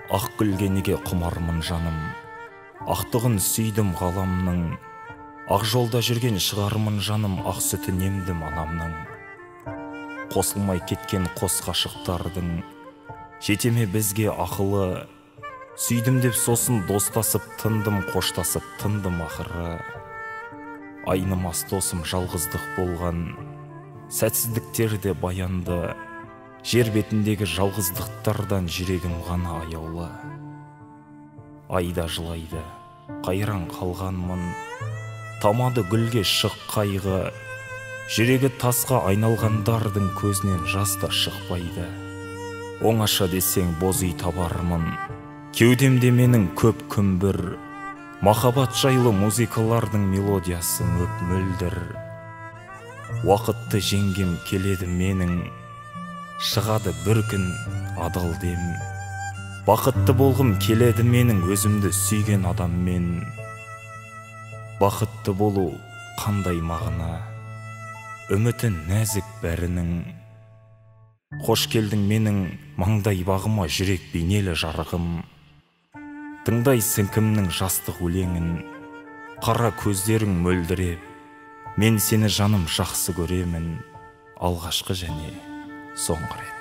Ақ гүлге неге құмармын жаным, ақтығын сүйдім ғаламның. Ақ жолда жүрген шығармын жаным, ақ сүтін емдім анамның. Қосылмай кеткен қос ғашықтардың жетеме бізге ақылы. Сүйдім деп сосын достасып тындым, қоштасып тындым ақыры. Айнымас досым жалғыздық болған, сәтсіздіктерде баянды. Жер бетіндегі жалғыздықтардан жүрегім ғана аяулы. Айда жылайды, қайран қалғанмын, тамады гүлге шық қайғы. Жүрегі тасқа айналғандардың көзінен жас та шықпайды. Оңаша десең боз үй табармын, кеудемде менің көп күмбір. Махаббат жайлы музыкалардың мелодиясы мөп-мөлдір. Уақытты жеңгем келеді менің, шығады бір күн адал дем. Бақытты болғым келеді менің өзімді сүйген адаммен. Бақытты болу қандай мағына, үміті нәзік бәрінің. Қош келдің менің маңдай бағыма, жүрек бейнелі жарығым. Тыңдайсың кімнің жастық өлеңін, қара көздерің мөлдіреп. Мен сені жаным жақсы көремін, алғашқы және соңғы рет.